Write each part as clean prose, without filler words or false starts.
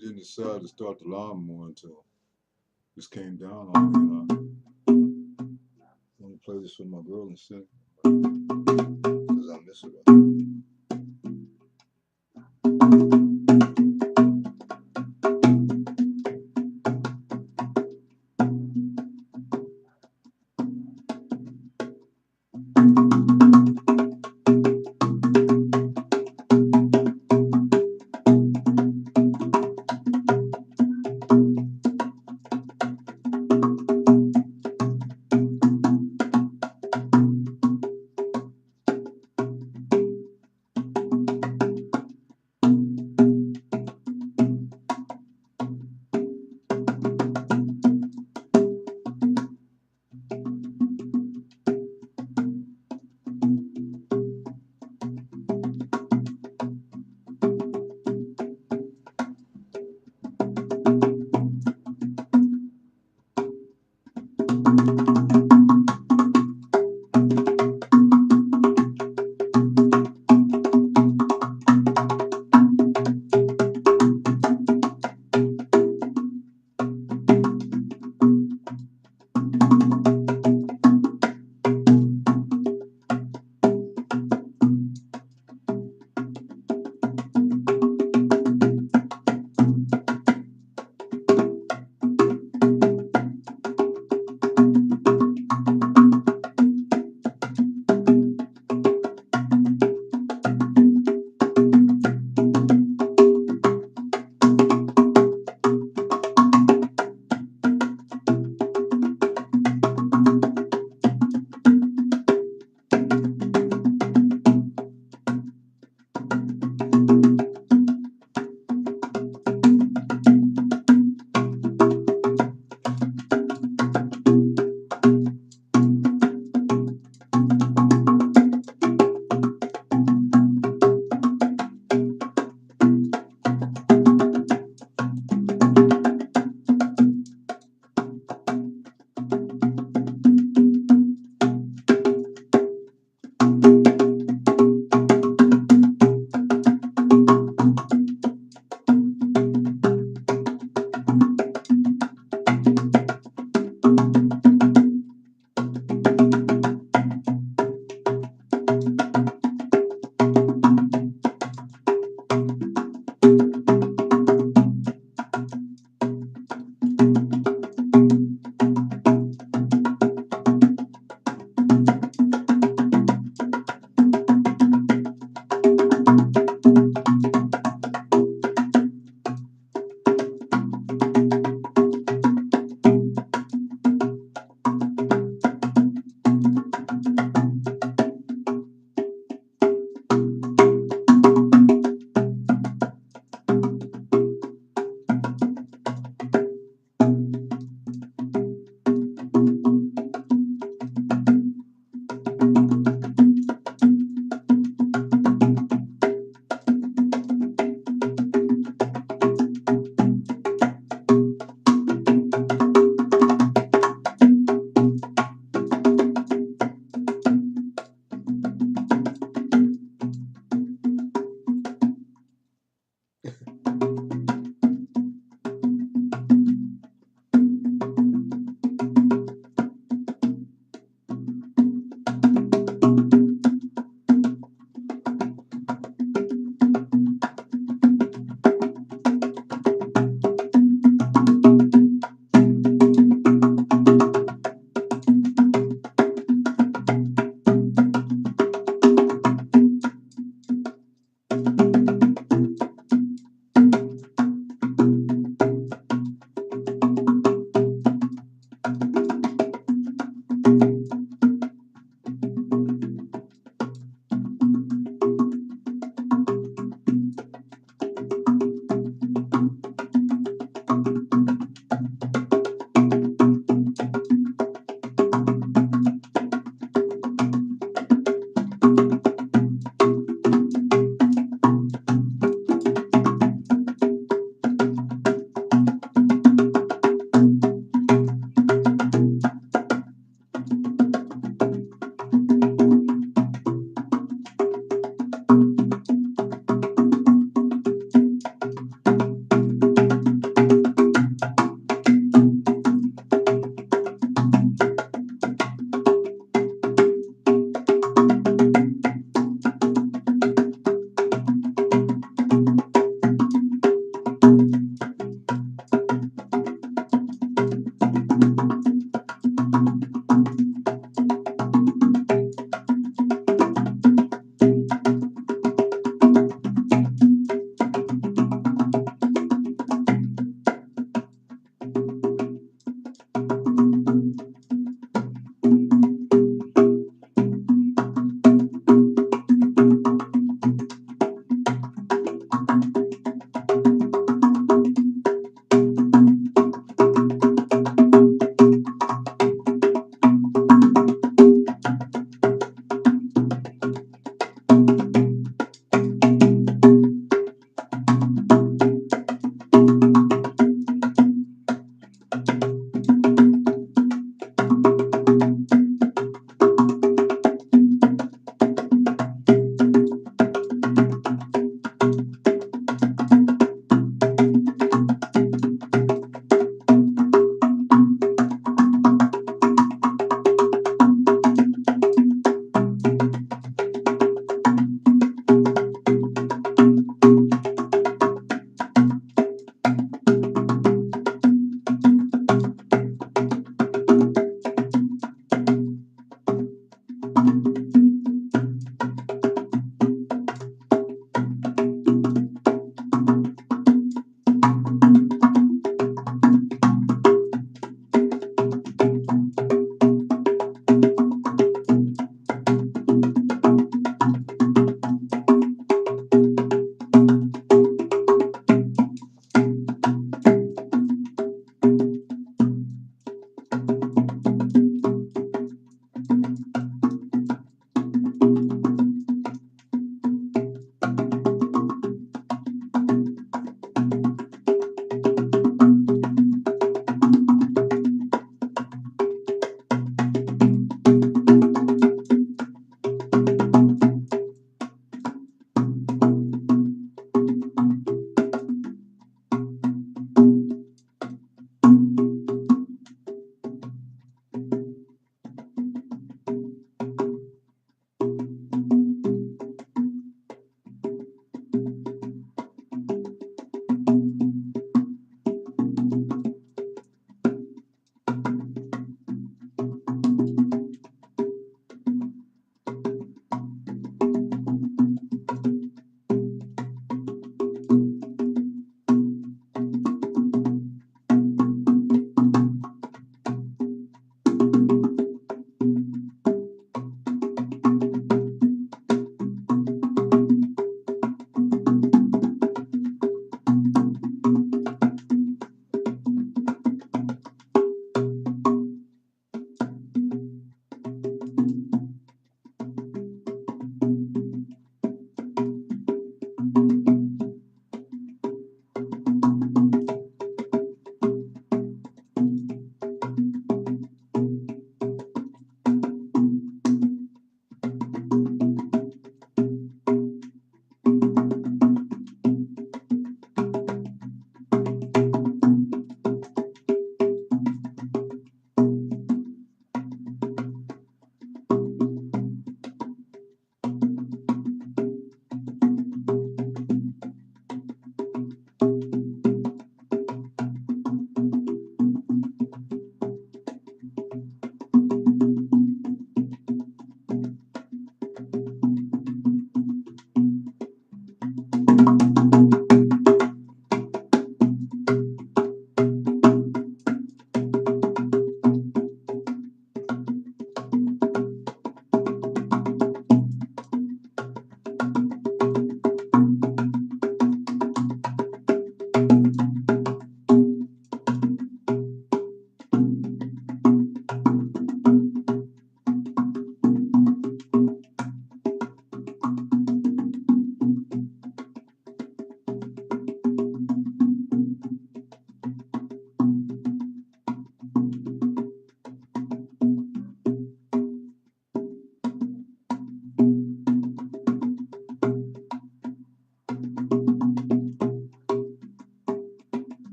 didn't decide to start the lawnmower until this came down on me. I want to play this with my girl in Senegal because I miss her.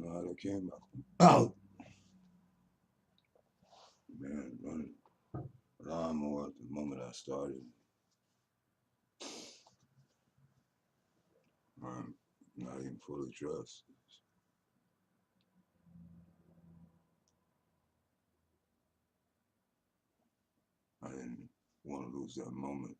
how that came out. Man, running a lawnmower at the moment I started. I'm not even fully dressed. I didn't want to lose that moment.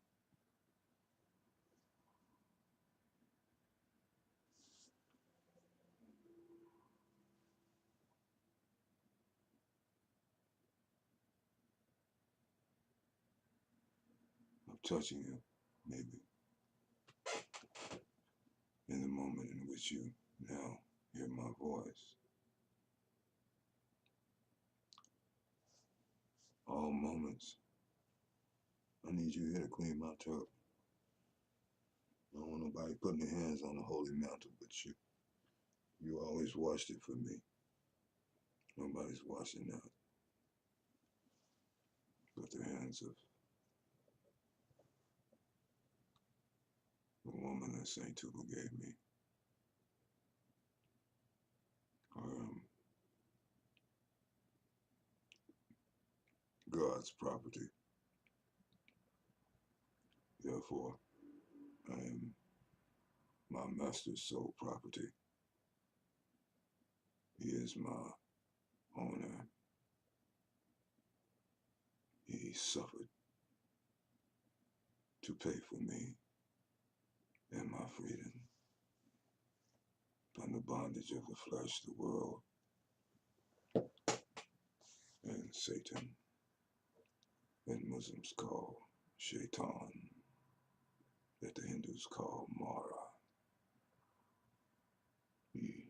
Of touching you, maybe, in the moment in which you now hear my voice. All moments. I need you here to clean my truck. I don't want nobody putting their hands on the holy mantle but you. You always washed it for me. Nobody's washing that but the hands of the woman that St. Tuba gave me. I am God's property. Therefore, I am my master's sole property. He is my owner. He suffered to pay for me and my freedom from the bondage of the flesh, the world, and Satan, that Muslims call Shaitan, that the Hindus call Mara. He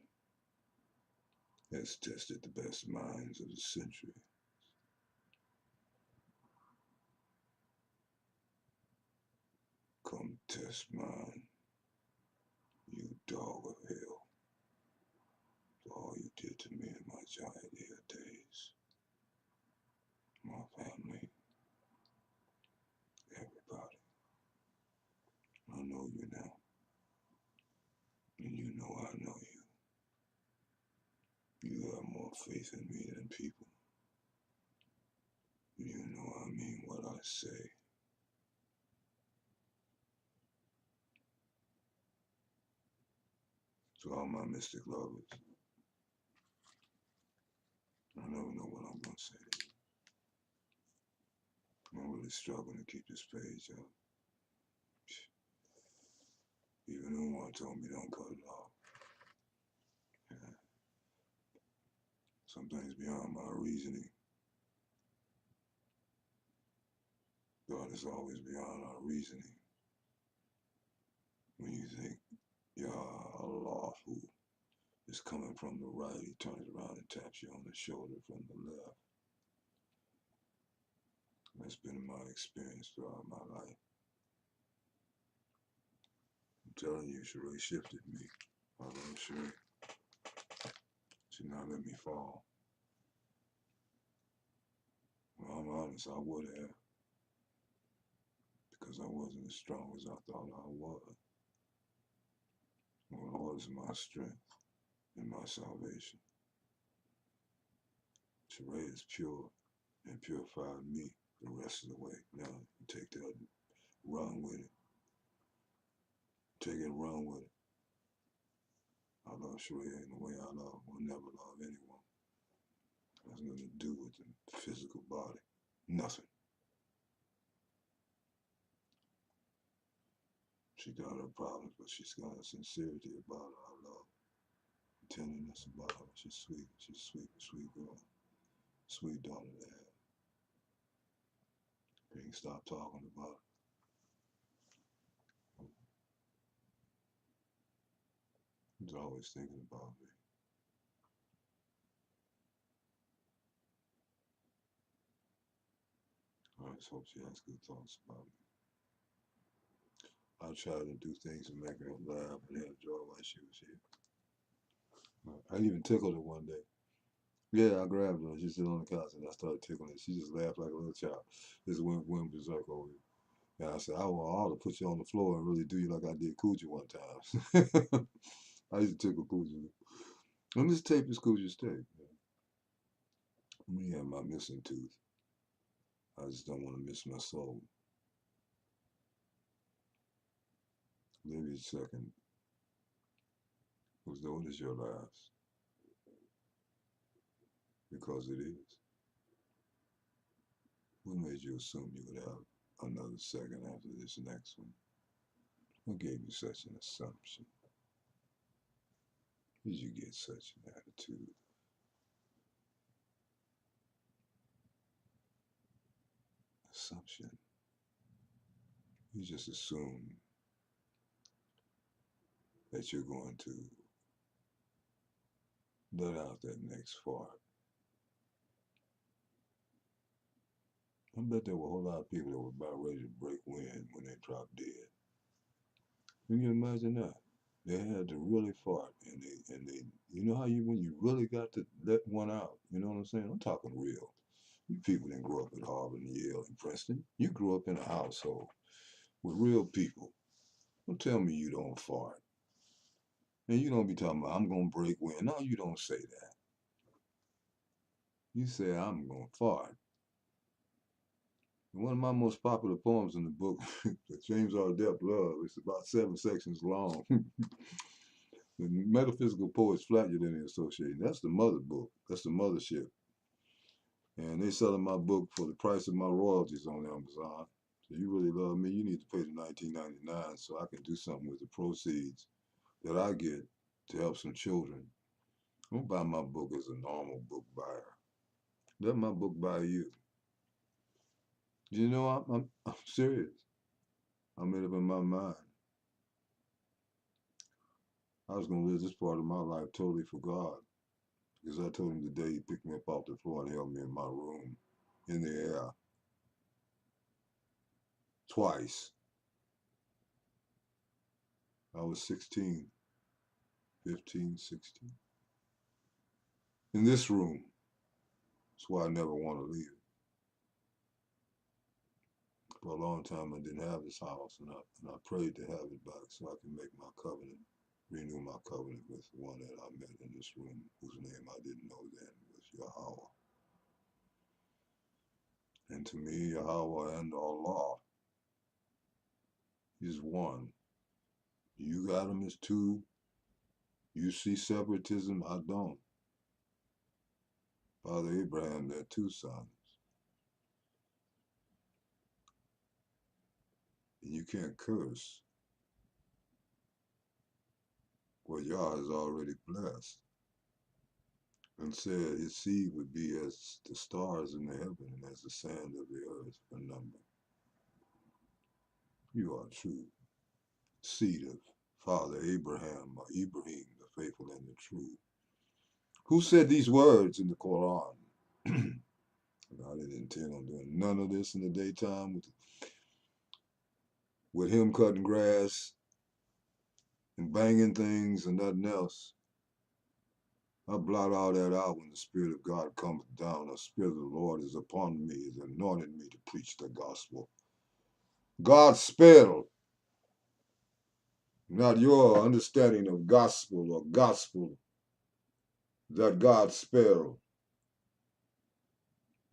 has tested the best minds of the century. Come test mine, you dog of hell, for all you did to me in my childhood days. My family, everybody. I know you now, and you know I know you. You have more faith in me than people. You know I mean what I say. To all my mystic lovers, I never know what I'm going to say to you. I'm really struggling to keep this page up. Even though one told me don't cut it off. Yeah. Some things beyond my reasoning. God is always beyond our reasoning. When you think, Ya Allah, who is coming from the right, he turns around and taps you on the shoulder from the left. That's been my experience throughout my life. I'm telling you, Sheree shifted me. I love Sheree. She not let me fall. Well, I'm honest, I would have. Because I wasn't as strong as I thought I was. The Lord is my strength and my salvation. Sheree is pure and purified me the rest of the way. Now, you take that and run with it. Take it and run with it. I love Sheree in the way I will never love anyone. It has nothing to do with the physical body. Nothing. She got her problems, but she's got a sincerity about her. I love tenderness about her. She's sweet. She's sweet, sweet girl. Sweet daughter to have. Can't stop talking about her. He's always thinking about me. I just hope she has good thoughts about me. I tried to do things to make her laugh and have joy while she was here. I even tickled her one day. Yeah, I grabbed her. She sit on the couch and I started tickling her. She just laughed like a little child. Just went berserk over it. And I said, I ought to put you on the floor and really do you like I did Coochie one time. I used to tickle Coochie. And this tape is Khadijah's tape. Me and my missing tooth. I just don't want to miss my soul. Live each second as though it is your last. Because it is. What made you assume you would have another second after this next one? What gave you such an assumption? Did you get such an attitude? Assumption. You just assume that you're going to let out that next fart. I bet there were a whole lot of people that were about ready to break wind when they dropped dead. Can you imagine that? They had to really fart, and they, you know how you when you really got to let one out. You know what I'm saying? I'm talking real. You people didn't grow up at Harvard and Yale and Princeton. You grew up in a household with real people. Don't tell me you don't fart. And you don't be talking about I'm gonna break wind. No, you don't say that. You say I'm gonna fart. One of my most popular poems in the book, James R. Depp Love, it's about 7 sections long. The Metaphysical Poets Flat Unity Association. That's the mother book. That's the mothership. And they selling my book for the price of my royalties on Amazon. So you really love me, you need to pay the $19.99 so I can do something with the proceeds that I get to help some children. Don't buy my book as a normal book buyer. Let my book buy you. You know, I'm serious. I made up in my mind. I was going to live this part of my life totally for God. Because I told him the day he picked me up off the floor and held me in my room, in the air, twice. I was 16, 15, 16. In this room. That's why I never want to leave it. For a long time, I didn't have this house, and I prayed to have it back so I can make my covenant, renew my covenant with the one that I met in this room, whose name I didn't know then was Yahweh. And to me, Yahweh and Allah is one. You got them as two. You see separatism, I don't. Father Abraham had two sons. And you can't curse what Yah has already blessed and said his seed would be as the stars in the heaven and as the sand of the earth for number. You are true seed of Father Abraham, or Ibrahim, the faithful and the true. Who said these words in the Quran? I didn't intend on doing none of this in the daytime with him cutting grass and banging things and nothing else. I blot all that out when the Spirit of God comes down. The Spirit of the Lord is upon me, has anointed me to preach the gospel. Gospel, not your understanding of gospel or gospel, that God spell.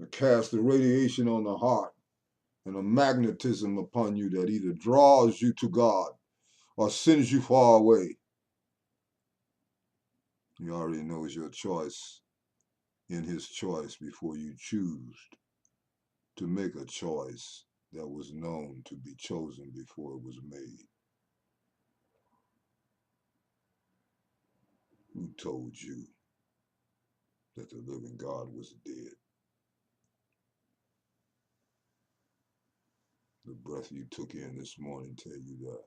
Cast the radiation on the heart and a magnetism upon you that either draws you to God or sends you far away. He already knows your choice in his choice before you choose to make a choice that was known to be chosen before it was made. Who told you that the living God was dead? The breath you took in this morning tell you that.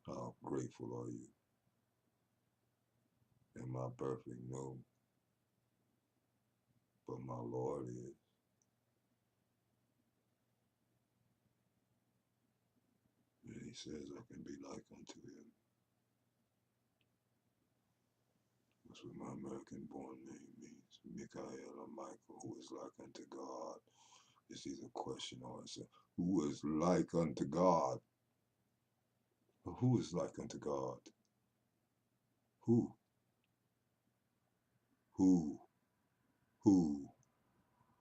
How grateful are you? Am I perfect? No. But my Lord is. And he says I can be like unto him. That's what my American born name means. Michael or Michael, who is like unto God. It's either question or answer. Who is like unto God? Who is like unto God? Who? Who, who,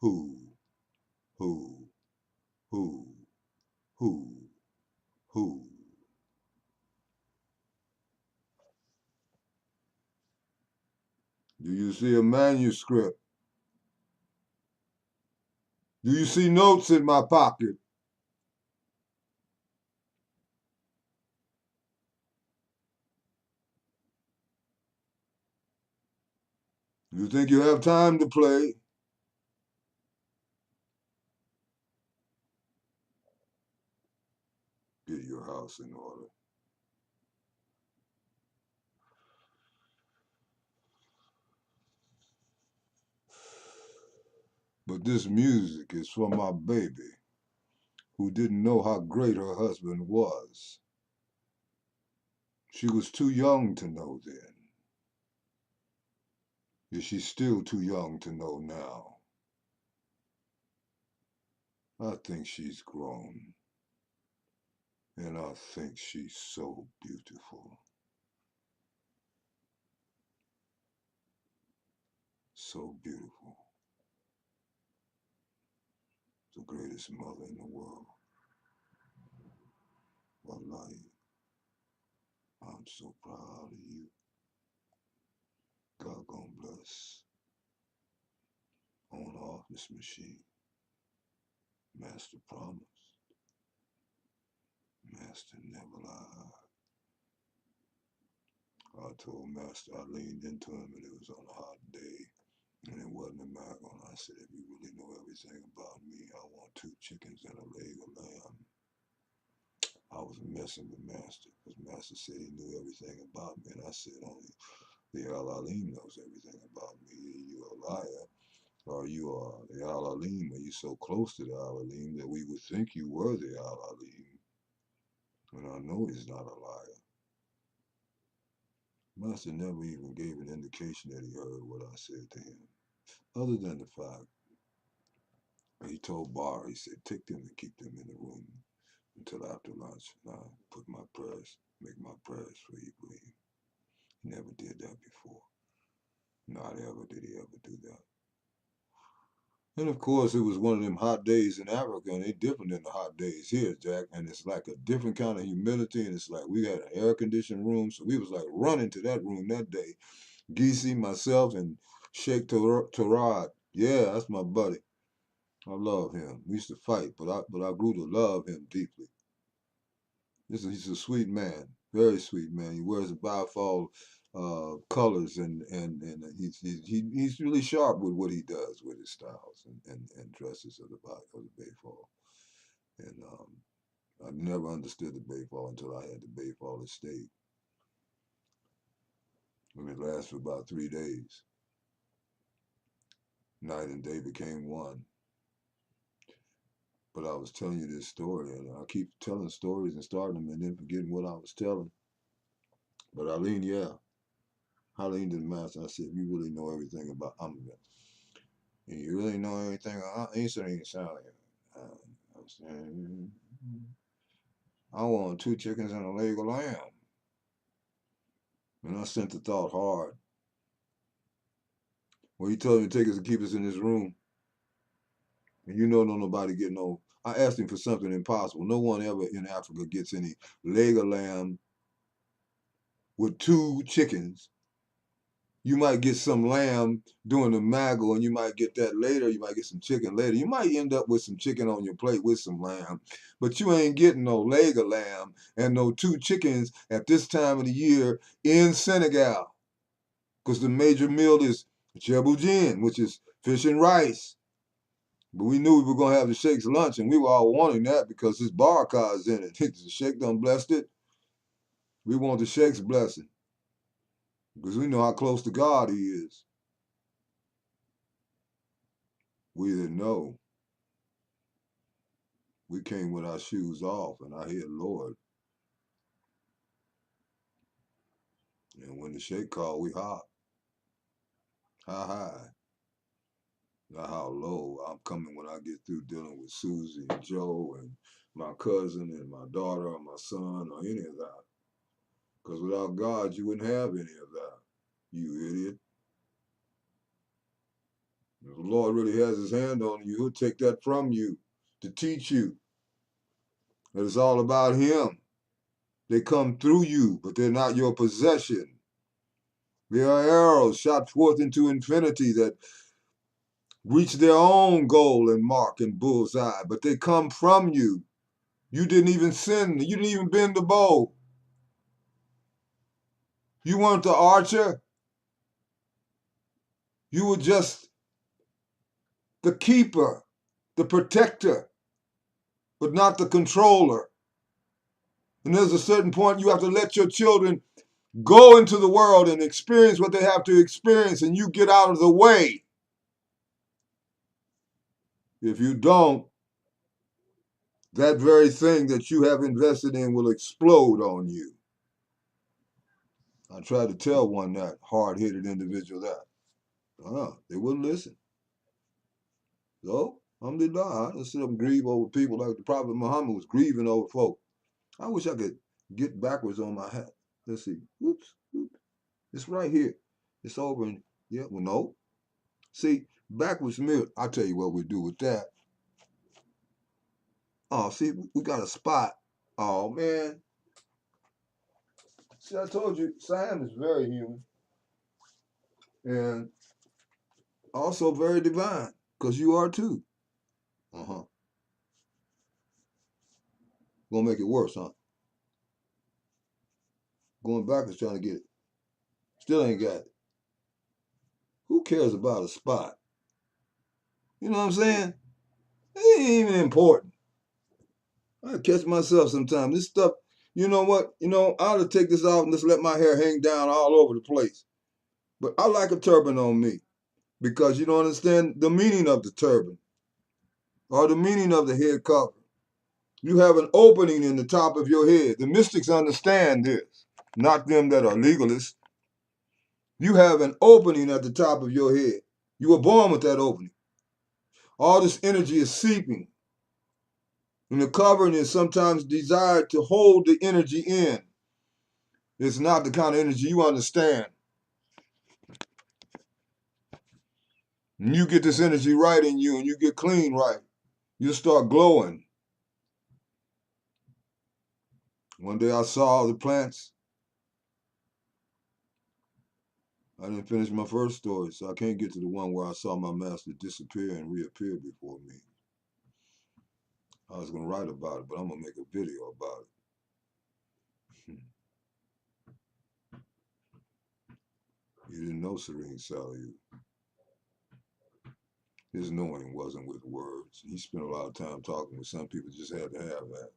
who, who, who, who. Do you see a manuscript? Do you see notes in my pocket? You think you have time to play? Get your house in order. But this music is for my baby, who didn't know how great her husband was. She was too young to know then. Is she still too young to know now? I think she's grown. And I think she's so beautiful. So beautiful. The greatest mother in the world. Wallahi, I'm so proud of you. God gonna bless. On off this machine. Master promised. Master never lied. I told Master, I leaned into him and it was on a hot day. And it wasn't a miracle. I said, if you really know everything about me, I want 2 chickens and a leg of lamb. I was messing with Master because Master said he knew everything about me. And I said, only the Al-Alim knows everything about me. You a liar. Or you are the Al-Alim. Are you so close to the Al-Alim that we would think you were the Al-Alim? And I know he's not a liar. Master never even gave an indication that he heard what I said to him. Other than the fact, he told Bar, he said, take them and keep them in the room until after lunch. And I put my prayers, make my prayers for Ibrahim. He never did that before. Not ever did he ever do that. And of course, it was one of them hot days in Africa, and they're different than the hot days here, Jack. And it's like a different kind of humidity, and it's like we had an air-conditioned room, so we was like running to that room that day. Geesey, myself, and Sheikh Tarad. Yeah, that's my buddy. I love him. We used to fight, but I grew to love him deeply. He's a sweet man, very sweet man. He wears a bifold colors, and he's really sharp with what he does with his styles and dresses of the Bayfall. And I never understood the Bayfall until I had the Bayfall estate. And it lasted for about 3 days. Night and day became one. But I was telling you this story, and I keep telling stories and starting them and then forgetting what I was telling. But Eileen, yeah. Eileen did the master. I said, if you really know everything about Amrit, and you really know everything about Eastern Italian, I'm saying, I want 2 chickens and a leg of lamb. And I sent the thought hard. Well, he told me to take us and keep us in this room. And you know, no nobody get no. I asked him for something impossible. No one ever in Africa gets any leg of lamb with 2 chickens. You might get some lamb during the maggle, and you might get that later. You might get some chicken later. You might end up with some chicken on your plate with some lamb, but you ain't getting no leg of lamb and no 2 chickens at this time of the year in Senegal, because the major meal is cheboujin, which is fish and rice. But we knew we were gonna have the Sheikh's lunch, and we were all wanting that because his barakah is in it. The Sheikh done blessed it. We want the Sheikh's blessing because we know how close to God he is. We didn't know. We came with our shoes off, and I hear Lord. And when the Sheikh called, we hop. High. Not how low. I'm coming when I get through dealing with Susie and Joe and my cousin and my daughter or my son or any of that. Because without God, you wouldn't have any of that. You idiot. If the Lord really has his hand on you, he'll take that from you to teach you that it's all about him. They come through you, but they're not your possession. They are arrows shot forth into infinity that reach their own goal and mark and bullseye, but they come from you. You didn't even send, you didn't even bend the bow. You weren't the archer. You were just the keeper, the protector, but not the controller. And there's a certain point you have to let your children go into the world and experience what they have to experience, and you get out of the way. If you don't, that very thing that you have invested in will explode on you. I tried to tell that hard-headed individual that. They wouldn't listen. So, alhamdulillah, I sit up and grieve over people like the Prophet Muhammad was grieving over folk. I wish I could get backwards on my hat. Let's see. Oops. It's right here. It's over. And yeah, well, no. See, backwards mirror. I'll tell you what we do with that. Oh, see, we got a spot. Oh, man. See, I told you, SIAM is very human. And also very divine. Because you are too. Gonna make it worse, huh? Going backwards trying to get it. Still ain't got it. Who cares about a spot? You know what I'm saying? It ain't even important. I catch myself sometimes. This stuff, you know what? I ought to take this off and just let my hair hang down all over the place. But I like a turban on me because you don't understand the meaning of the turban or the meaning of the head cover. You have an opening in the top of your head. The mystics understand this, not them that are legalists. You have an opening at the top of your head. You were born with that opening. All this energy is seeping. And the covering is sometimes desired to hold the energy in. It's not the kind of energy you understand. And you get this energy right in you and you get clean right. You start glowing. One day I saw the plants. I didn't finish my first story, so I can't get to the one where I saw my master disappear and reappear before me. I was going to write about it, but I'm going to make a video about it. You didn't know Serene Salih. His knowing wasn't with words. He spent a lot of time talking with some people, just had to have that.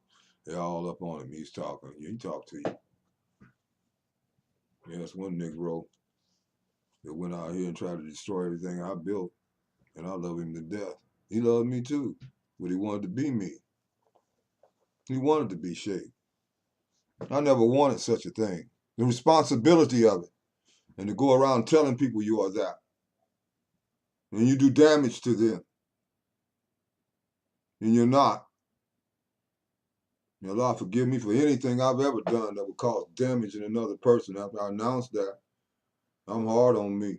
They're all up on him. He's talking. He talk to you. Yes, one Negro that went out here and tried to destroy everything I built, and I love him to death. He loved me too, but he wanted to be me. He wanted to be Sheikh. I never wanted such a thing. The responsibility of it, and to go around telling people you are that, and you do damage to them, and you're not. May Allah forgive me for anything I've ever done that would cause damage in another person. After I announced that, I'm hard on me.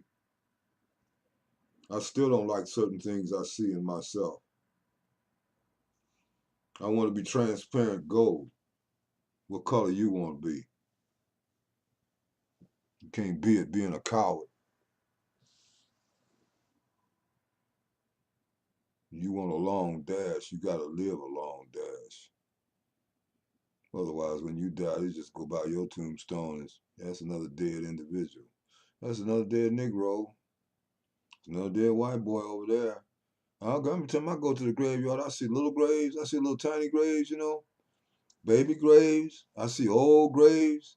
I still don't like certain things I see in myself. I want to be transparent gold. What color you want to be? You can't be it being a coward. You want a long dash, you got to live a long dash. Otherwise, when you die, you just go by your tombstone and that's another dead individual. That's another dead Negro. Another dead white boy over there. Every time I go to the graveyard, I see little graves. I see little tiny graves, baby graves. I see old graves.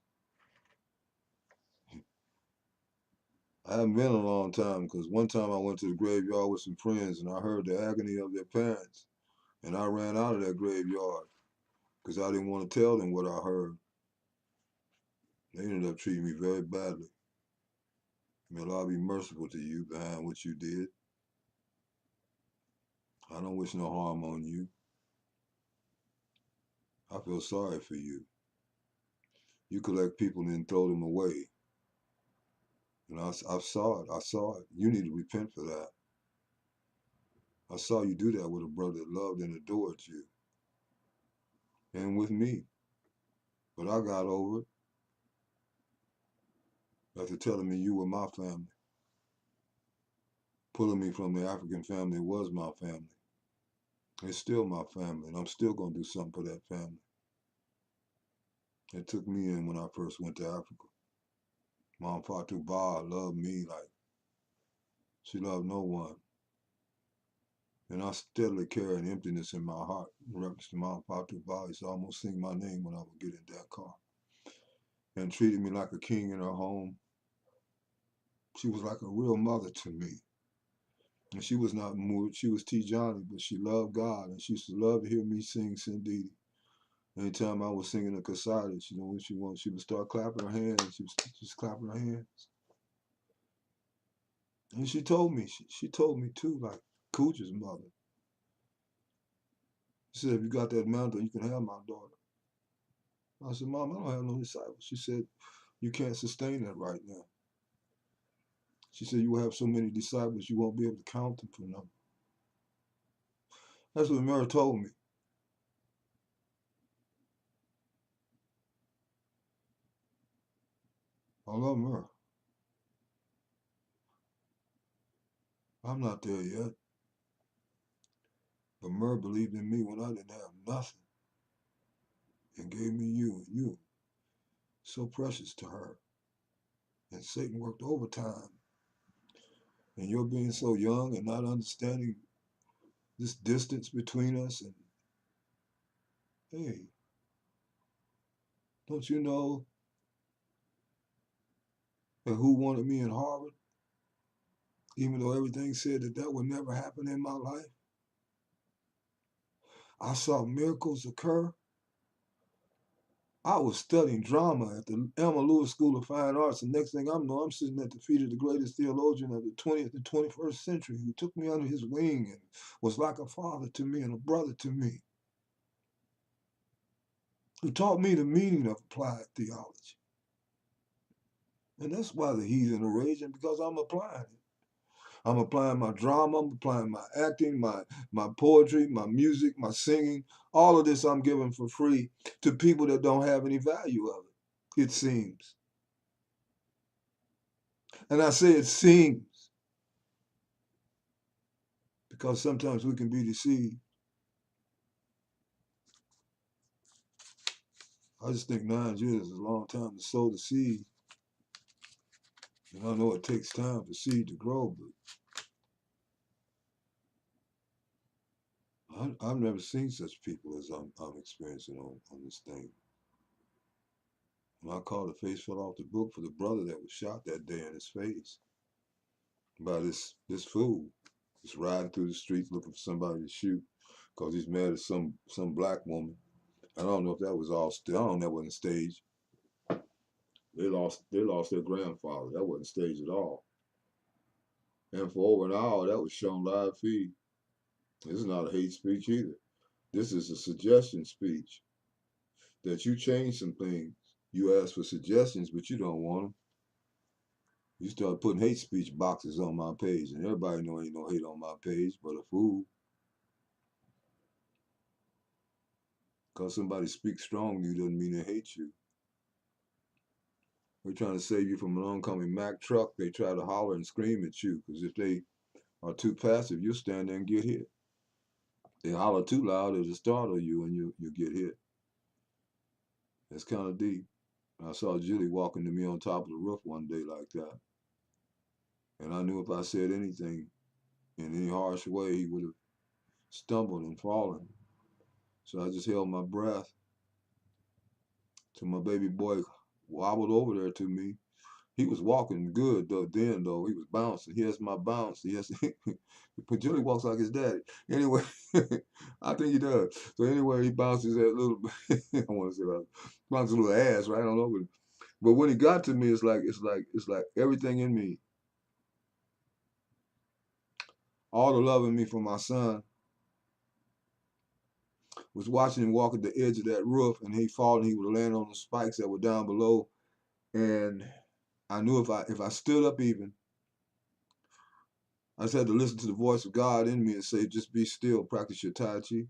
I haven't been in a long time because one time I went to the graveyard with some friends and I heard the agony of their parents. And I ran out of that graveyard because I didn't want to tell them what I heard. They ended up treating me very badly. May Allah be merciful to you behind what you did. I don't wish no harm on you. I feel sorry for you. You collect people and then throw them away. And I saw it. I saw it. You need to repent for that. I saw you do that with a brother that loved and adored you, and with me. But I got over it after telling me you were my family, pulling me from the African family that was my family. It's still my family, and I'm still going to do something for that family. It took me in when I first went to Africa. Mom Fatou Ba loved me like she loved no one. And I steadily carry an emptiness in my heart in reference to Mom Fatou Ba. I used to almost sing my name when I would get in that car. And treated me like a king in her home. She was like a real mother to me. And she was not moved. She was Tijani, but she loved God. And she used to love to hear me sing Sindidi. Anytime I was singing a Kasada, you know, when she would start clapping her hands. She was just clapping her hands. And she told me too, like Cooch's mother. She said, if you got that mantle, you can have my daughter. I said, Mom, I don't have no disciples. She said, you can't sustain that right now. She said, you will have so many disciples, you won't be able to count them for number. That's what Mary told me. I love her. I'm not there yet. But Myrrh believed in me when I didn't have nothing and gave me you, and you so precious to her. And Satan worked overtime. And you're being so young and not understanding this distance between us. And hey, don't you know that who wanted me in Harvard? Even though everything said that that would never happen in my life. I saw miracles occur. I was studying drama at the Emma Lewis School of Fine Arts, and next thing I know, I'm sitting at the feet of the greatest theologian of the 20th and 21st century, who took me under his wing and was like a father to me and a brother to me, who taught me the meaning of applied theology. And that's why the heathen are raging, because I'm applying it. I'm applying my drama, I'm applying my acting, my poetry, my music, my singing. All of this I'm giving for free to people that don't have any value of it seems. And I say it seems because sometimes we can be deceived. I just think 9 years is a long time to sow the seed. And I know it takes time for seed to grow, but I've never seen such people as I'm experiencing on this thing. And I called the face fell off the book for the brother that was shot that day in his face by this fool. Just riding through the streets looking for somebody to shoot because he's mad at some black woman. I don't know if that was all. I don't know, that wasn't staged. They lost their grandfather. That wasn't staged at all. And for over an hour, that was shown live feed. This is not a hate speech either. This is a suggestion speech that you change some things. You ask for suggestions, but you don't want them. You start putting hate speech boxes on my page, and everybody know ain't no hate on my page, but a fool. Because somebody speaks strong to you doesn't mean they hate you. We're trying to save you from an oncoming Mack truck. They try to holler and scream at you, because if they are too passive, you'll stand there and get hit. They holler too loud, it'll startle you and you get hit. It's kind of deep. I saw Julie walking to me on top of the roof one day like that. And I knew if I said anything in any harsh way, he would have stumbled and fallen. So I just held my breath till my baby boy wobbled over there to me. He was walking good though. Then though he was bouncing. He has my bounce. He has. But Julie walks like his daddy. Anyway, I think he does. So anyway, he bounces that little. I want to say that bounces a little ass right on over. But when he got to me, it's like everything in me, all the love in me for my son, was watching him walk at the edge of that roof, and he fall and he would land on the spikes that were down below. And I knew if I stood up even, I just had to listen to the voice of God in me and say, just be still, practice your Tai Chi.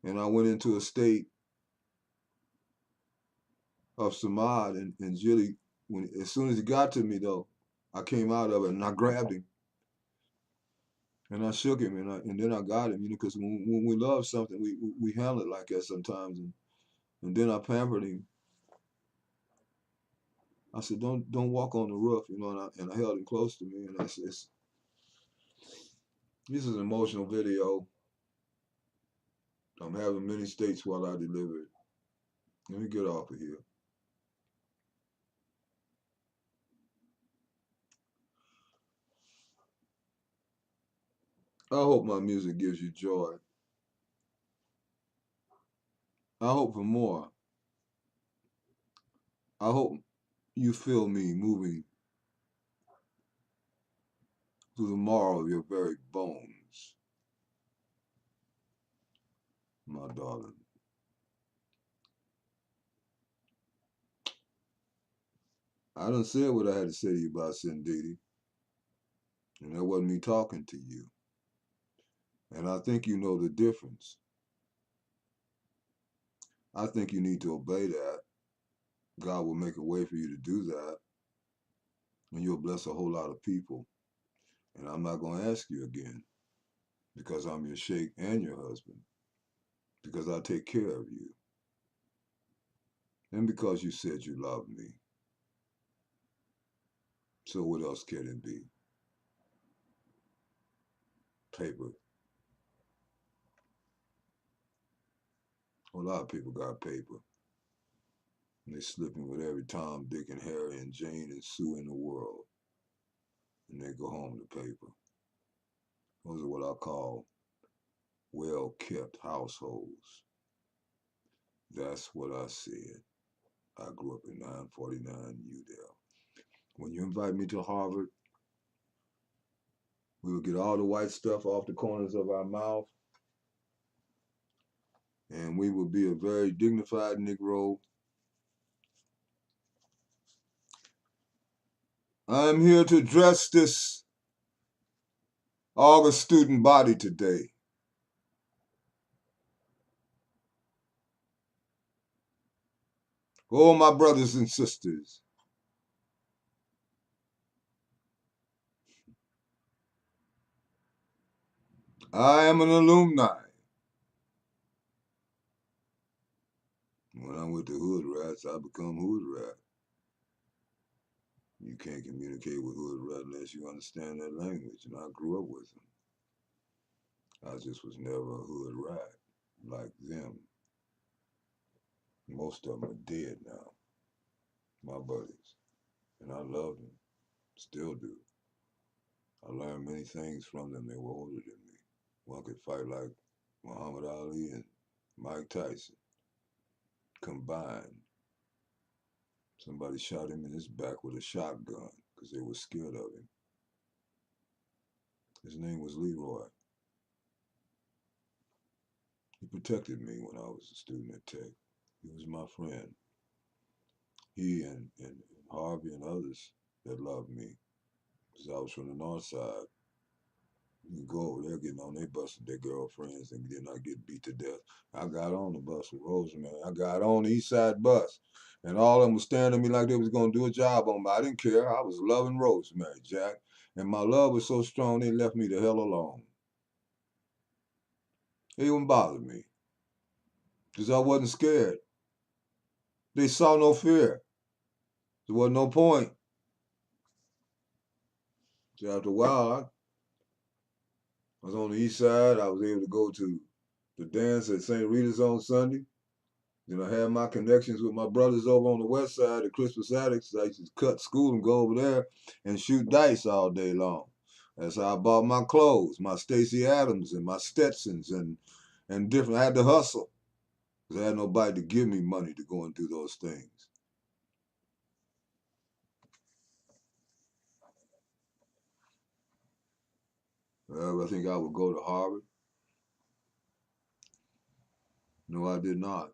And I went into a state of samad, and Jilly, as soon as he got to me though, I came out of it and I grabbed him and I shook him and then I got him, because when we love something, we handle it like that sometimes, and then I pampered him. I said, don't walk on the roof, and I held him close to me, and I said, this is an emotional video. I'm having many states while I deliver it. Let me get off of here. I hope my music gives you joy. I hope for more. I hope you feel me moving through the marrow of your very bones, my darling. I done said what I had to say to you about Sindidi, and that wasn't me talking to you. And I think you know the difference. I think you need to obey that. God will make a way for you to do that, and you'll bless a whole lot of people. And I'm not going to ask you again, because I'm your sheikh and your husband, because I take care of you, and because you said you love me. So what else can it be? Paper. A lot of people got paper. And they slipping with every Tom, Dick, and Harry, and Jane, and Sue in the world. And they go home to paper. Those are what I call well-kept households. That's what I said. I grew up in 949 Udell. When you invite me to Harvard, we will get all the white stuff off the corners of our mouth, and we will be a very dignified Negro. I'm here to address this August student body today. Oh, my brothers and sisters. I am an alumni. When I'm with the hood rats, I become hood rat. You can't communicate with hood rat unless you understand their language, and I grew up with them. I just was never a hood rat like them. Most of them are dead now, my buddies, and I love them, still do. I learned many things from them. They were older than me. One could fight like Muhammad Ali and Mike Tyson combined. Somebody shot him in his back with a shotgun because they were scared of him. His name was Leroy. He protected me when I was a student at Tech. He was my friend. He and Harvey and others that loved me, because I was from the north side. You go over there getting on their bus with their girlfriends and then I get beat to death. I got on the bus with Rosemary. I got on the east side bus. And all of them was staring at me like they was going to do a job on me. I didn't care. I was loving Rosemary, Jack. And my love was so strong, they left me the hell alone. It didn't bother me. Because I wasn't scared. They saw no fear. There wasn't no point. So after a while, I was on the east side. I was able to go to the dance at St. Rita's on Sunday. Then I had my connections with my brothers over on the west side, the Crispus Addicts. I used to cut school and go over there and shoot dice all day long. That's how I bought my clothes, my Stacey Adams and my Stetsons and different. I had to hustle because I had nobody to give me money to go and do those things. I think I would go to Harvard. No, I did not.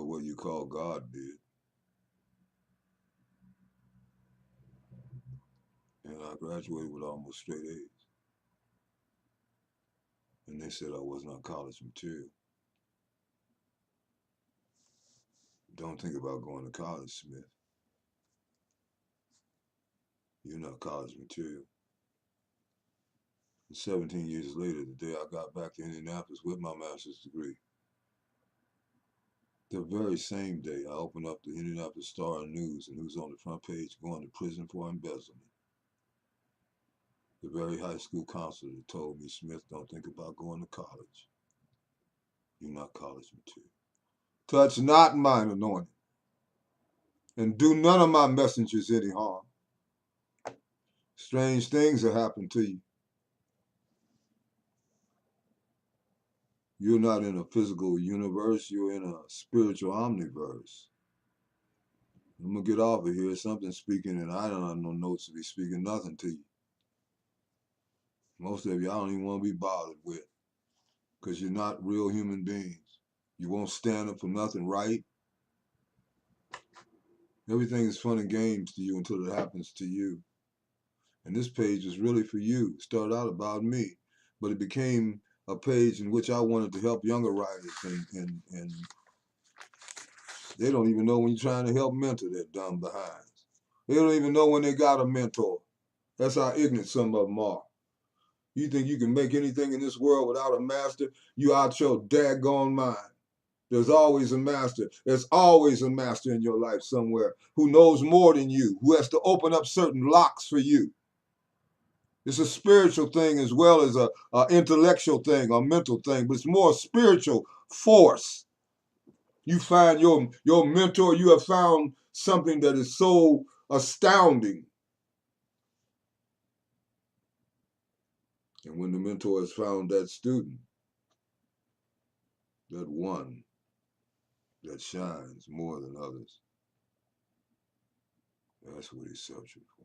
Well, what you call God did. And I graduated with almost straight A's. And they said I was not college material. Don't think about going to college, Smith. You're not college material. And 17 years later, the day I got back to Indianapolis with my master's degree, the very same day I opened up the Indianapolis Star-News and who's on the front page, going to prison for embezzlement. The very high school counselor that told me, Smith, don't think about going to college. You're not college material. Touch not mine anointing, and do none of my messengers any harm. Strange things have happened to you. You're not in a physical universe, you're in a spiritual omniverse. I'm going to get off of here. Something's speaking, and I don't have no notes to be speaking nothing to you. Most of you, I don't even want to be bothered with, because you're not real human beings. You won't stand up for nothing right. Everything is fun and games to you until it happens to you. And this page was really for you. It started out about me, but it became a page in which I wanted to help younger writers, and they don't even know when you're trying to help mentor their dumb behinds. They don't even know when they got a mentor. That's how ignorant some of them are. You think you can make anything in this world without a master? You out your daggone mind. There's always a master. There's always a master in your life somewhere who knows more than you, who has to open up certain locks for you. It's a spiritual thing as well as a intellectual thing, a mental thing, but it's more a spiritual force. You find your mentor, you have found something that is so astounding. And when the mentor has found that student, that one that shines more than others, that's what he's searching for.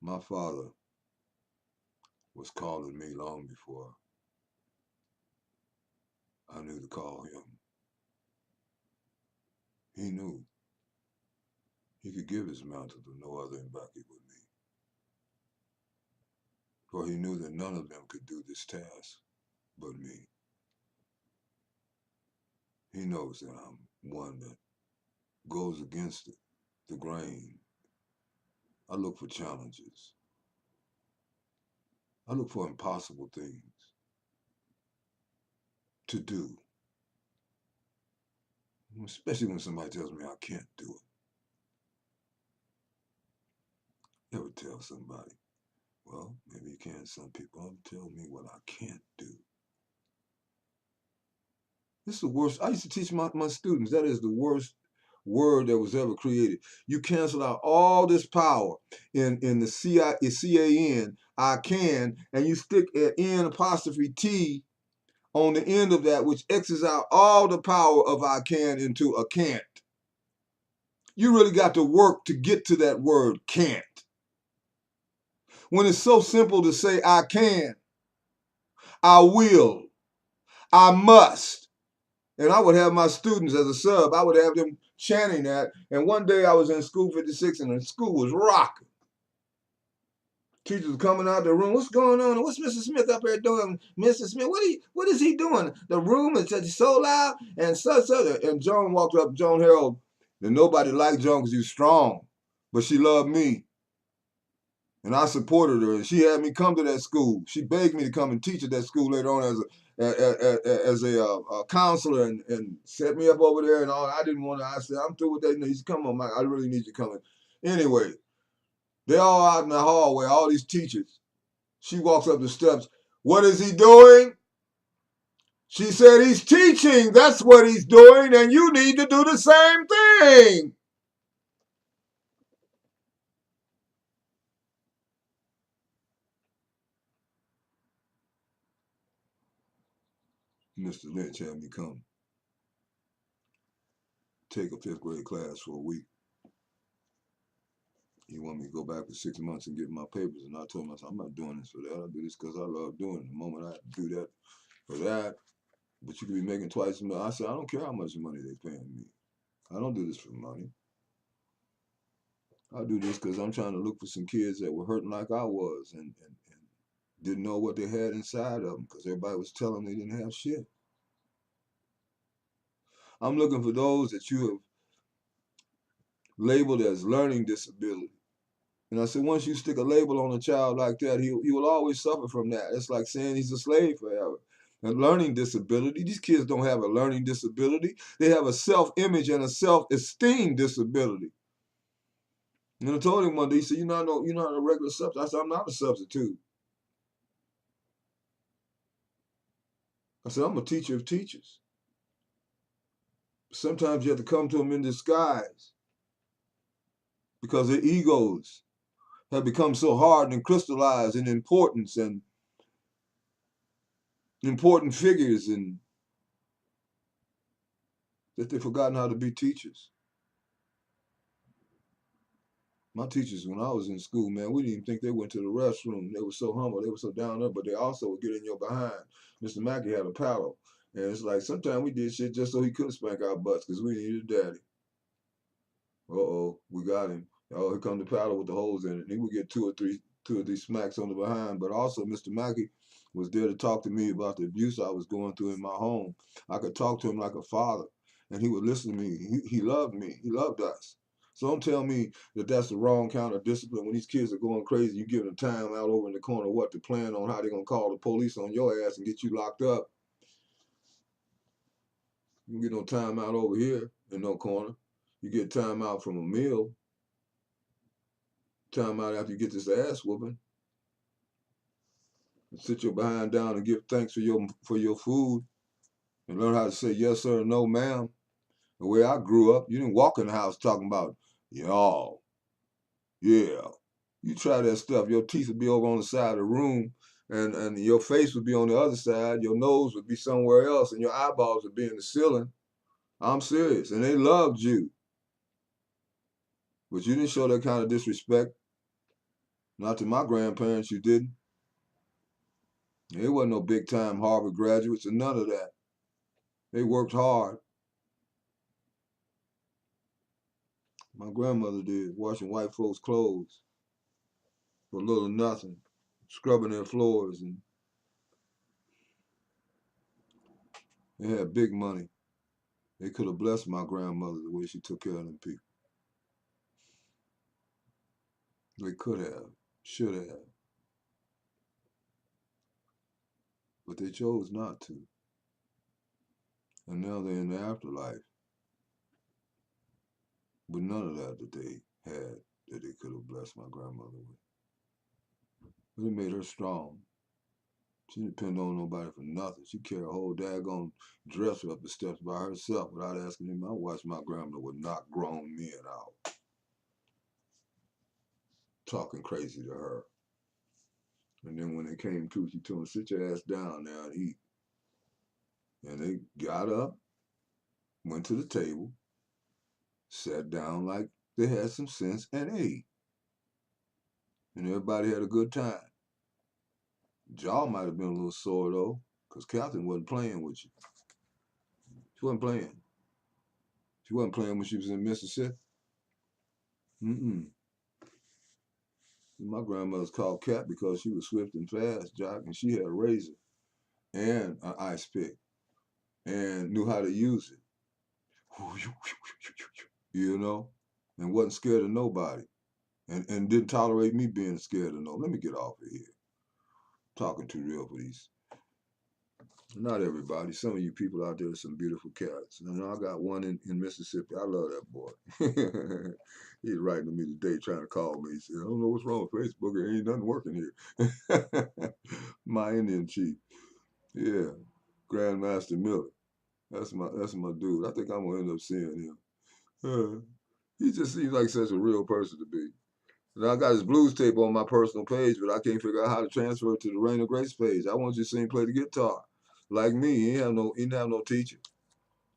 My father was calling me long before I knew to call him. He knew he could give his mantle to no other and back it with me. For he knew that none of them could do this task but me. He knows that I'm one that goes against the grain. I look for challenges. I look for impossible things to do. Especially when somebody tells me I can't do it. Ever tell somebody, well, maybe you can. Some people tell me what I can't do. This is the worst. I used to teach my students, that is the worst word that was ever created. You cancel out all this power in the C-A-N, I can, and you stick an N apostrophe T on the end of that, which X's out all the power of I can into a can't. You really got to work to get to that word can't. When it's so simple to say I can, I will, I must. And I would have my students as a sub, I would have them chanting that. And one day I was in school 56 and the school was rocking. Teachers coming out the room. What's going on? What's Mr. Smith up there doing? Mr. Smith, what is he doing? The room is just so loud and such. And Joan walked up, Joan Harold, and nobody liked Joan because he was strong. But she loved me. And I supported her. And she had me come to that school. She begged me to come and teach at that school later on as a counselor and set me up over there and all. I didn't want to. I said, I'm through with that. He said, come on, Mike. I really need you coming. Anyway, they're all out in the hallway, all these teachers. She walks up the steps. What is he doing? She said, he's teaching. That's what he's doing. And you need to do the same thing. Mr. Lynch had me come take a 5th grade class for a week. He wanted me to go back for 6 months and get my papers. And I told myself, I'm not doing this for that. I do this because I love doing it. The moment I do that, for that, but you could be making twice as much. I said, I don't care how much money they're paying me. I don't do this for money. I do this because I'm trying to look for some kids that were hurting like I was and didn't know what they had inside of them because everybody was telling them they didn't have shit. I'm looking for those that you have labeled as learning disability. And I said, once you stick a label on a child like that, he will always suffer from that. It's like saying he's a slave forever. A learning disability, these kids don't have a learning disability. They have a self-image and a self-esteem disability. And I told him one day, he said, you're not a regular substitute. I said, I'm not a substitute. I said, I'm a teacher of teachers. Sometimes you have to come to them in disguise because their egos have become so hard and crystallized in importance and important figures, and that they've forgotten how to be teachers. My teachers, when I was in school, man, we didn't even think they went to the restroom. They were so humble, they were so down there, but they also would get in your behind. Mr. Mackey had a paddle, and it's like sometimes we did shit just so he couldn't spank our butts because we needed daddy. Uh-oh, we got him. Oh, here come the paddle with the holes in it. And he would get two or three smacks on the behind. But also, Mr. Mackey was there to talk to me about the abuse I was going through in my home. I could talk to him like a father, and he would listen to me. He loved me. He loved us. So don't tell me that that's the wrong kind of discipline. When these kids are going crazy, you give them time out over in the corner what to plan on how they're going to call the police on your ass and get you locked up. You get no time out over here in no corner. You get time out from a meal. Time out after you get this ass whooping. And sit your behind down and give thanks for your food and learn how to say yes sir and no ma'am. The way I grew up, you didn't walk in the house talking about y'all. Yeah. You try that stuff, your teeth would be over on the side of the room and your face would be on the other side, your nose would be somewhere else, and your eyeballs would be in the ceiling. I'm serious. And they loved you. But you didn't show that kind of disrespect. Not to my grandparents, you didn't. They wasn't no big time Harvard graduates or none of that. They worked hard. My grandmother did, washing white folks' clothes for little or nothing, scrubbing their floors, and they had big money. They could have blessed my grandmother the way she took care of them people. They could have, should have, but they chose not to. And now they're in the afterlife with none of that they had that they could have blessed my grandmother with. But it made her strong. She didn't depend on nobody for nothing. She carried a whole daggone dresser up the steps by herself without asking him. I watched my grandmother would knock grown men out, talking crazy to her. And then when they came to, she told them, sit your ass down now and eat. And they got up, went to the table, sat down like they had some sense, and ate. And everybody had a good time. Jaw might have been a little sore though, because Catherine wasn't playing with you. She wasn't playing. She wasn't playing when she was in Mississippi. My grandmother's called Cat because she was swift and fast, Jock, and she had a razor and an ice pick and knew how to use it. You know, and wasn't scared of nobody, and didn't tolerate me being scared of no. Let me get off of here. Talking too real for these. Not everybody. Some of you people out there are some beautiful cats. And I got one in Mississippi. I love that boy. He's writing to me today trying to call me. He said, I don't know what's wrong with Facebook. There ain't nothing working here. My Indian chief. Yeah. Grandmaster Miller. That's my dude. I think I'm gonna end up seeing him. He just seems like such a real person to be. And I got his blues tape on my personal page, but I can't figure out how to transfer it to the Rain of Grace page. I want you to see him play the guitar. Like me, he didn't have no teacher.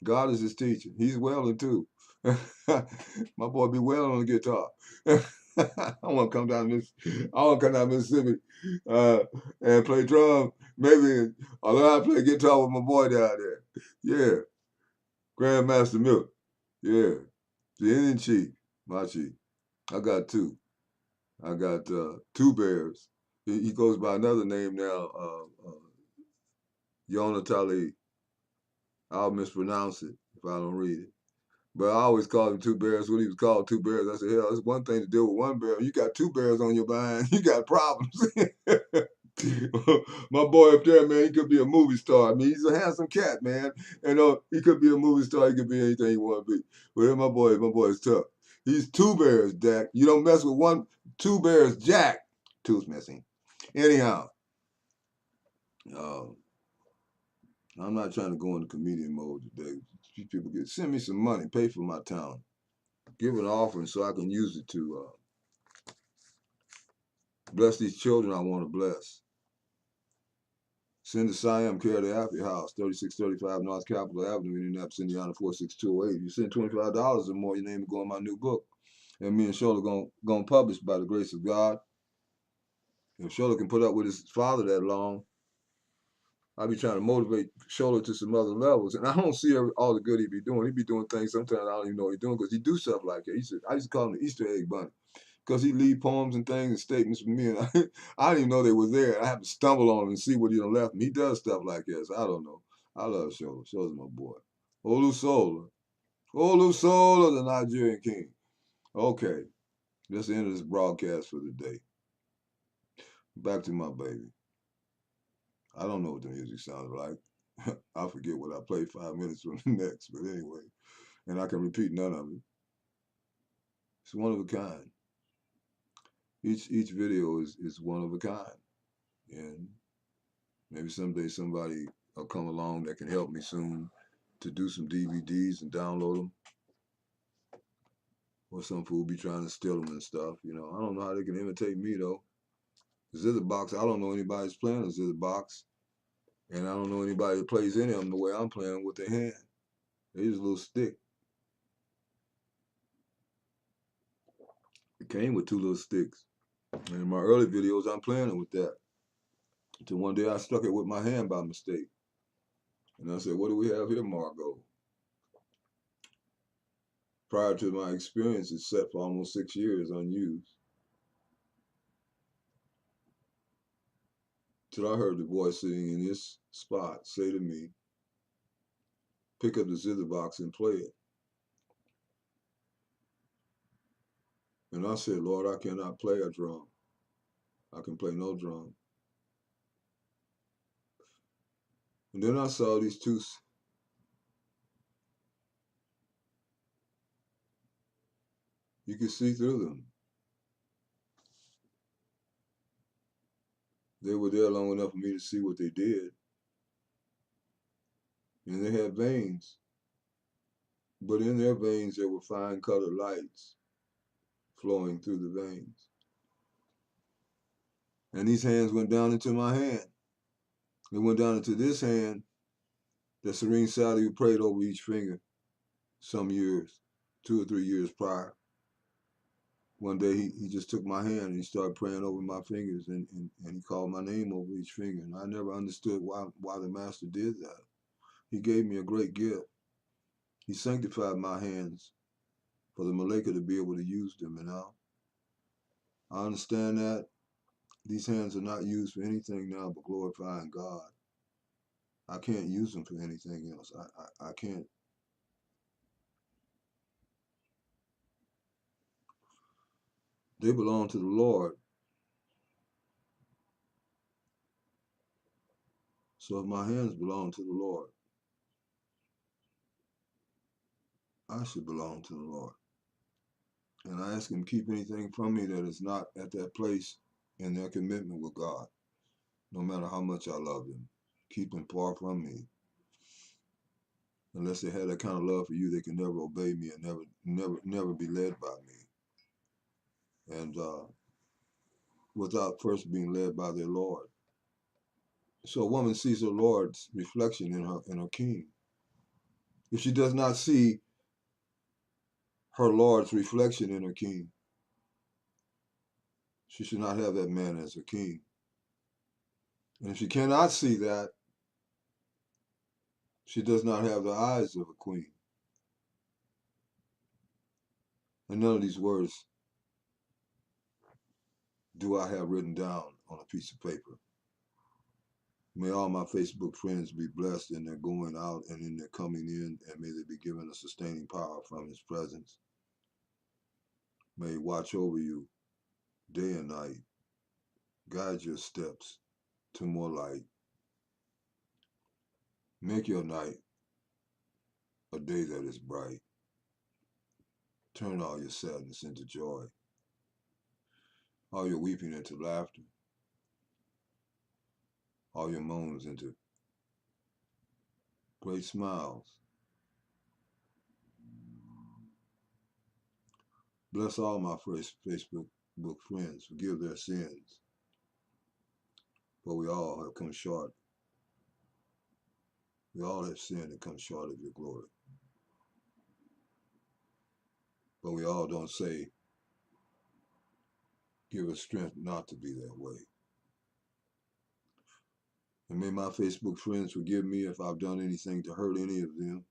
God is his teacher. He's wailing too. My boy be wailing on the guitar. I want to come down Mississippi and play drums Maybe I learn how to play guitar with my boy down there. Yeah. Grandmaster Miller. Yeah. The Indian chief. My chief. I got two. I got two bears. He goes by another name now, Yonatali. I'll mispronounce it if I don't read it. But I always called him Two Bears. When he was called Two Bears, I said, hell, it's one thing to deal with one bear. You got two bears on your behind, you got problems. My boy up there, man, he could be a movie star. I mean, he's a handsome cat, man. And he could be a movie star. He could be anything he want to be. But my boy is tough. He's two bears, Jack. You don't mess with two bears, Jack. Two's missing. Anyhow, I'm not trying to go into comedian mode today. People send me some money, pay for my talent, give an offering so I can use it to bless these children I want to bless. Send to SIAM, care of the Happy House, 3635 North Capitol Avenue, Indianapolis, Indiana, 46208. You send $25 or more, your name will go in my new book. And me and Shola gonna publish by the grace of God. If Shola can put up with his father that long, I'll be trying to motivate Shola to some other levels. And I don't see all the good he be doing. He be doing things sometimes I don't even know what he's doing because he do stuff like that. I used to call him the Easter egg bunny because he leave poems and things and statements for me. And I didn't even know they were there. I have to stumble on them and see what he done left me. He does stuff like that. So I don't know. I love Shola. Shola's my boy. Olusola. Olusola, the Nigerian king. Okay. That's the end of this broadcast for the day. Back to my baby. I don't know what the music sounded like. I forget what I played 5 minutes from the next, but anyway. And I can repeat none of it. It's one of a kind. Each video is one of a kind. And maybe someday somebody will come along that can help me soon to do some DVDs and download them. Or some fool be trying to steal them and stuff. You know, I don't know how they can imitate me though. Zither box, I don't know anybody that's playing a zither box. And I don't know anybody that plays any of them the way I'm playing with their hand. They just a little stick. It came with 2 little sticks. And in my early videos, I'm playing it with that. Until one day I struck it with my hand by mistake. And I said, what do we have here, Margot? Prior to my experience, it's set for almost 6 years unused. Till I heard the voice sitting in this spot say to me, pick up the zither box and play it. And I said, Lord, I cannot play a drum. I can play no drum. And then I saw these 2. You could see through them. They were there long enough for me to see what they did. And they had veins. But in their veins, there were fine colored lights flowing through the veins. And these hands went down into my hand. They went down into this hand that Serene Sally prayed over each finger some years, 2 or 3 years prior. One day he just took my hand and he started praying over my fingers and he called my name over each finger. And I never understood why the master did that. He gave me a great gift. He sanctified my hands for the Malaika to be able to use them. And now I understand that these hands are not used for anything now but glorifying God. I can't use them for anything else. I can't. They belong to the Lord. So if my hands belong to the Lord, I should belong to the Lord. And I ask him to keep anything from me that is not at that place in their commitment with God, no matter how much I love them. Keep them far from me. Unless they have that kind of love for you, they can never obey me and never be led by me. And without first being led by their Lord. So a woman sees her Lord's reflection in her king. If she does not see her Lord's reflection in her king, she should not have that man as her king. And if she cannot see that, she does not have the eyes of a queen. And none of these words do I have written down on a piece of paper. May all my Facebook friends be blessed in their going out and in their coming in, and may they be given a sustaining power from His presence. May He watch over you day and night, guide your steps to more light. Make your night a day that is bright. Turn all your sadness into joy, all your weeping into laughter, all your moans into great smiles. Bless all my Facebook friends, forgive their sins, for we all have come short. We all have sinned and come short of your glory. But we all don't say, give us strength not to be that way. And may my Facebook friends forgive me if I've done anything to hurt any of them.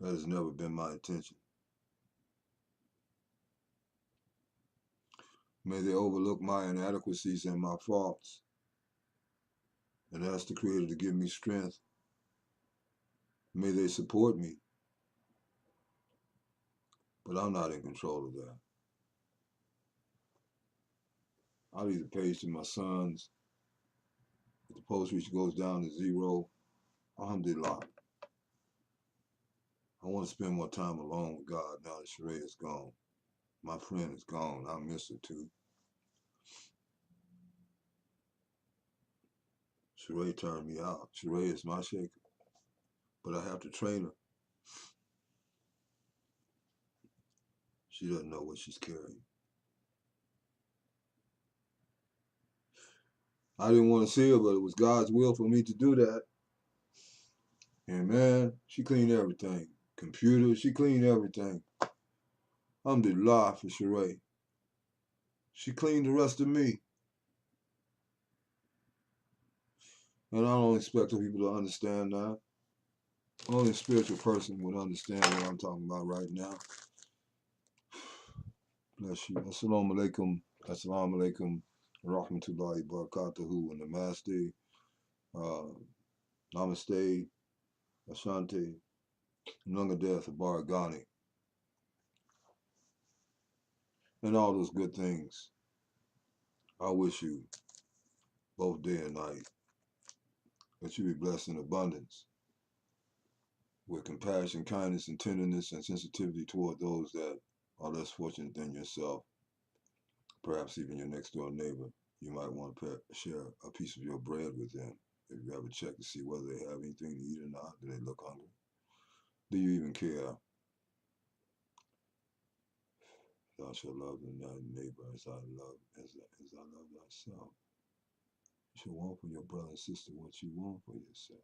That has never been my intention. May they overlook my inadequacies and my faults and ask the Creator to give me strength. May they support me, but I'm not in control of that. I leave the page to my sons. If the post reach goes down to 0, alhamdulillah. I want to spend more time alone with God now that SharrRRAAYY is gone. My friend is gone. I miss her too. SharrRRAAYY turned me out. SharrRRAAYY is my shaker, but I have to train her. She doesn't know what she's carrying. I didn't want to see her, but it was God's will for me to do that. And man, she cleaned everything. Computer, she cleaned everything. Alhamdulillah for SharrRRAAYY. She cleaned the rest of me. And I don't expect people to understand that. Only a spiritual person would understand what I'm talking about right now. Bless you. Assalamu alaikum. Assalamu alaikum. Rahmatullahi barakatuhu. And namaste. Namaste. Ashanti. Nungadeth. Baragani. And all those good things. I wish you both day and night that you be blessed in abundance with compassion, kindness, and tenderness and sensitivity toward those that are less fortunate than yourself, perhaps even your next door neighbor. You might want to share a piece of your bread with them. If you ever check to see whether they have anything to eat or not, do they look hungry? Do you even care? Thou shalt love thy neighbor as I love thyself. You should want for your brother and sister what you want for yourself.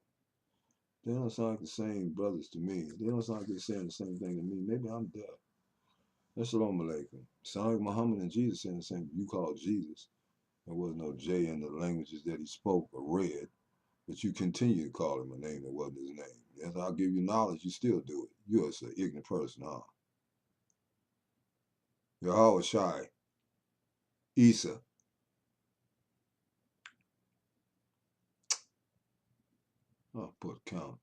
They don't sound like the same brothers to me. They don't sound like they're saying the same thing to me. Maybe I'm deaf. Assalamu alaikum. Sound like Muhammad and Jesus saying the same. You call Jesus. There was no J in the languages that he spoke or read, but you continue to call him a name that wasn't his name. Yes, I'll give you knowledge, you still do it. You're an ignorant person, huh? Yahweh Shai, Isa. I'll put count.